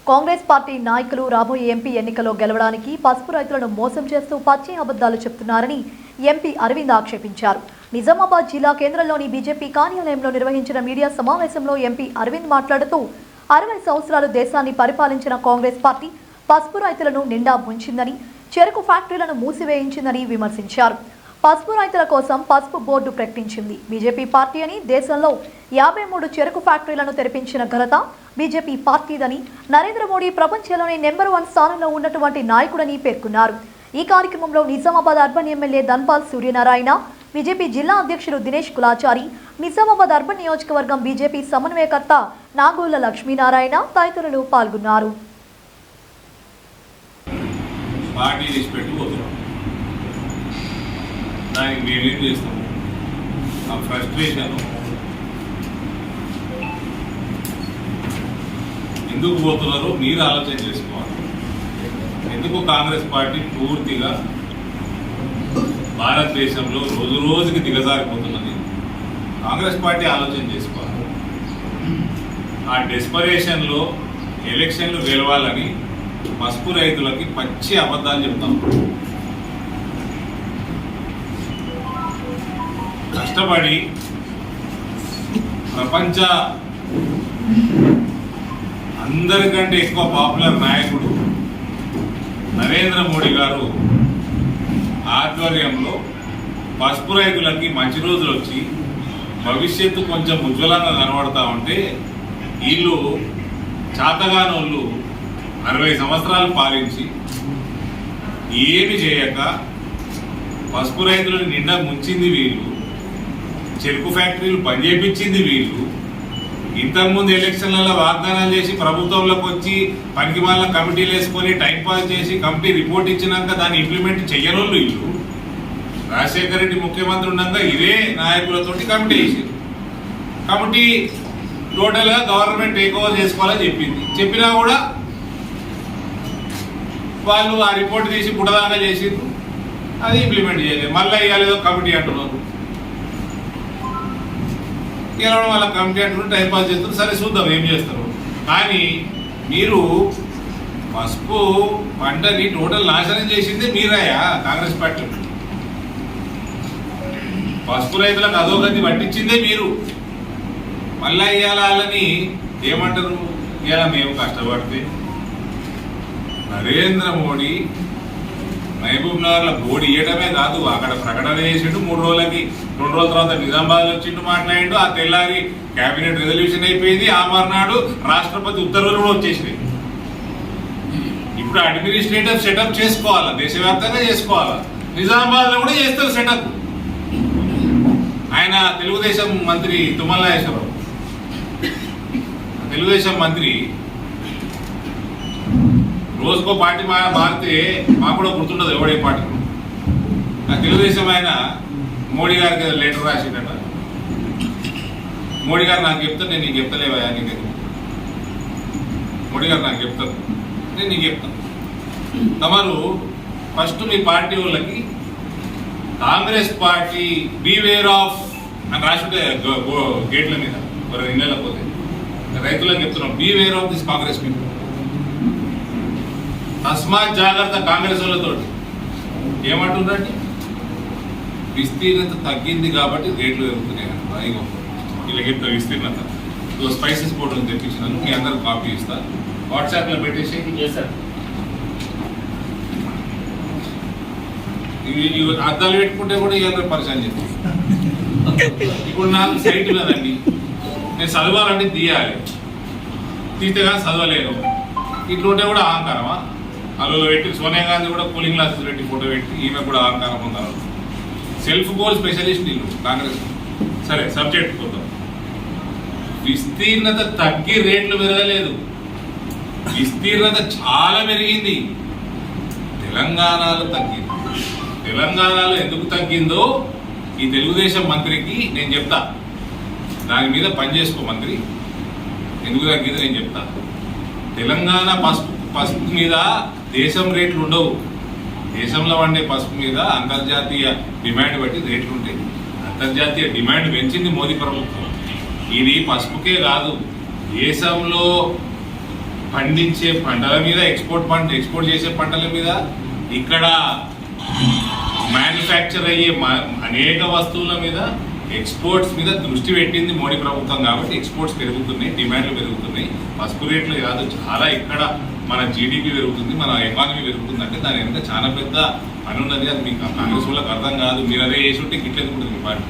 Congress party నాయకులు రాబోయే MP ఎన్నికల్లో గెలవడానికి పసుపు రైతులను మోసం చేస్తూ పచ్చి అబద్ధాలు చెప్తున్నారని ఎంపీ అరవింద్ ఆక్షేపించారు. నిజామాబాద్ జిల్లా కేంద్రంలోని బీజేపీ కార్యాలయంలో నిర్వహించిన మీడియా సమావేశంలో ఎంపీ అరవింద్ మాట్లాడుతూ 60 సంవత్సరాలు దేశాన్ని పరిపాలించిన కాంగ్రెస్ పార్టీ పసుపు రైతులను నిండా ముంచిందని, చెరకు ఫ్యాక్టరీలను మూసివేయించిందని విమర్శించారు. పసుపు రైతుల కోసం పసుపు బోర్డు ప్రకటించింది బీజేపీ పార్టీ అని, దేశంలో 53 చెరకు ఫ్యాక్టరీలను తెరిపించిన ఘనత బీజేపీ పార్టీదని, నరేంద్ర మోడీ ప్రపంచంలోనే నెంబర్ 1 స్థానంలో ఉన్నటువంటి నాయకుడని పేర్కొన్నారు. ఈ కార్యక్రమంలో Nizamabad urban MLA Dhanpal Suryanarayana, BJP జిల్లా అధ్యక్షుడు దినేష్ కులాచారి, నిజామాబాద్ అర్బన్ నియోజకవర్గం బీజేపీ సమన్వయకర్త నాగోళ్ల లక్ష్మీనారాయణ తదితరులు పాల్గొన్నారు. దానికి మేమేం చేస్తాము, ఆ ఫ్రస్ట్రేషన్ ఎందుకు పోతున్నారో మీరు ఆలోచన చేసుకోవాలి. ఎందుకు కాంగ్రెస్ పార్టీ పూర్తిగా భారతదేశంలో రోజు రోజుకి దిగజారిపోతున్నది కాంగ్రెస్ పార్టీ ఆలోచన చేసుకోవాలి. ఆ డెస్పరేషన్లో ఎలక్షన్లు గెలవాలని పసుపు రైతులకి పచ్చి అబద్ధాలు చెప్తాం. కష్టపడి ప్రపంచ అందరికంటే ఎక్కువ పాపులర్ నాయకుడు నరేంద్ర మోడీ గారు ఆధ్వర్యంలో పసుపు రైతులకి మంచి రోజులు వచ్చి భవిష్యత్తు కొంచెం ఉజ్వలంగా కనబడతా ఉంటే వీళ్ళు చాతగానోళ్ళు 60 సంవత్సరాలు పాలించి ఏమి చేయక పసుపు రైతులను నిండా ముంచింది వీళ్ళు, చెరుకు ఫ్యాక్టరీలు బంద్ చేయించింది వీళ్ళు, ఇంతకుముందు ఎలక్షన్లలో వాగ్దానాలు చేసి ప్రభుత్వంలోకి వచ్చి పనికి వాళ్ళ కమిటీలు వేసుకొని టైంపాస్ చేసి కమిటీ రిపోర్ట్ ఇచ్చినాక దాన్ని ఇంప్లిమెంట్ చెయ్యనోళ్ళు వీళ్ళు. రాజశేఖర రెడ్డి ముఖ్యమంత్రి ఉండగా ఇదే నాయకులతోటి కమిటీ వేసారు. కమిటీ టోటల్గా గవర్నమెంట్ టేక్ ఓవర్ చేసుకోవాలని చెప్పినా కూడా వాళ్ళు ఆ రిపోర్ట్ తీసి పుట్టదాకా చేసిండ్రు, అది ఇంప్లిమెంట్ చేయలేదు. మళ్ళీ ఇవ్వలేదో కమిటీ అంటున్నారు, కేవలం వాళ్ళ కమిటీ అంటున్నారు, టైంపాస్ చేస్తారు. సరే చూద్దాం ఏం చేస్తారు. కానీ మీరు పసుపు పంటని టోటల్ నాశనం చేసిందే మీరాయా కాంగ్రెస్ పార్టీ. పసుపు రైతులకు అధోగతి పట్టించిందే మీరు. మళ్ళా ఇవాళ వాళ్ళని ఏమంటారు, ఇవాళ మేము కష్టపడితే నరేంద్ర మోడీ మహబూబ్ నగర్లో బోర్డు ఇవ్వడమే కాదు, అక్కడ ప్రకటన చేసిండు. 3 రోజులకి 2 రోజుల తర్వాత నిజామాబాద్లో వచ్చిండు, మాట్లాడిండు. ఆ తెల్లారి క్యాబినెట్ రెజల్యూషన్ అయిపోయింది. ఆ మర్నాడు రాష్ట్రపతి ఉత్తర్వులు కూడా వచ్చేసినాయి. ఇప్పుడు అడ్మినిస్ట్రేటివ్ సెటప్ చేసుకోవాలా, దేశవ్యాప్తంగా చేసుకోవాలా. నిజామాబాద్లో కూడా చేస్తారు సెటప్. ఆయన తెలుగుదేశం మంత్రి తుమ్మల నాగేశ్వరరావు, తెలుగుదేశం మంత్రి, రోజుకో పార్టీ మారితే మాకు కూడా గుర్తుండదు ఎవడే పార్టీ. ఆ తెలుగుదేశం ఆయన మోడీ గారికి లెటర్ రాసిండట. మోడీ గారు నాకు చెప్తాను, నేను నీకు చెప్తలేవా నీకు. మోడీ గారు నాకు చెప్తాను, నేను నీకు చెప్తాను. తమరు ఫస్ట్ మీ పార్టీ వాళ్ళకి కాంగ్రెస్ పార్టీ బీవేర్ ఆఫ్ అని రాసింటే గేట్ల మీద ఇళ్ళకపోతే రైతులకు చెప్తున్నాం, beware of this Congress people. తస్మాత్ జాగ్రత్త కాంగ్రెస్ వాళ్ళతో. ఏమంటుందండి, విస్తీర్ణత తగ్గింది కాబట్టి రేట్లు పెరుగుతున్నాయి. అదిగో ఇలా చెప్తా విస్తీర్ణత. స్పైసెస్ బోర్డు తెప్పించినాను, మీ అందరూ కాపీ ఇస్తా, వాట్సాప్లో పెట్టేసి ఇవి అద్దాలు పెట్టుకుంటే కూడా అందరూ పరిచయం చేస్తాను. ఇప్పుడు నాకు సైట్ ఉన్నదండి, నేను చదవాలంటే తీయాలి, తీస్తే కానీ చదవలేను. ఇట్లుంటే కూడా అహంకారమా? అల్లులో పెట్టి సోనియా గాంధీ కూడా కూలింగ్ గ్లాసెస్ పెట్టి ఫోటో పెట్టి ఈమె కూడా అహంకారం ఉన్నారు. సెల్ఫ్ గోల్ స్పెషలిస్ట్ వీళ్ళు కాంగ్రెస్. సరే సబ్జెక్ట్ పోతాం. విస్తీర్ణత తగ్గి రేట్లు పెరగలేదు, విస్తీర్ణత చాలా పెరిగింది. తెలంగాణలో తగ్గింది. తెలంగాణలో ఎందుకు తగ్గిందో ఈ తెలుగుదేశం మంత్రికి నేను చెప్తా. దాని మీద పని చేసుకో మంత్రి, ఎందుకు తగ్గిందో నేను చెప్తా. తెలంగాణ పసుపు మీద దేశం రేట్లు ఉండవు. దేశంలో వండే పసుపు మీద అంతర్జాతీయ డిమాండ్ బట్టి రేట్లు ఉంటాయి. అంతర్జాతీయ డిమాండ్ పెంచింది మోదీ ప్రభుత్వం. ఇది పసుపుకే కాదు, దేశంలో పండించే పంటల మీద, ఎక్స్పోర్ట్ చేసే పంటల మీద, ఇక్కడ మ్యానుఫ్యాక్చర్ అయ్యే అనేక వస్తువుల మీద, ఎక్స్పోర్ట్స్ మీద దృష్టి పెట్టింది మోడీ ప్రభుత్వం. కాబట్టి ఎక్స్పోర్ట్స్ పెరుగుతున్నాయి, డిమాండ్లు పెరుగుతున్నాయి. పసుపు రేట్లు కాదు, చాలా ఇక్కడ మన జీడిపి పెరుగుతుంది, మన ఎకానమీ పెరుగుతుంది. అంటే దాని వెనుక చాలా పెద్ద పని ఉన్నది. అది మీకు కాంగ్రెస్ వాళ్ళకి అర్థం కాదు. మీరు అదే చేసి ఉంటే గిట్లెందుకుంటుంది మీ పార్టీ.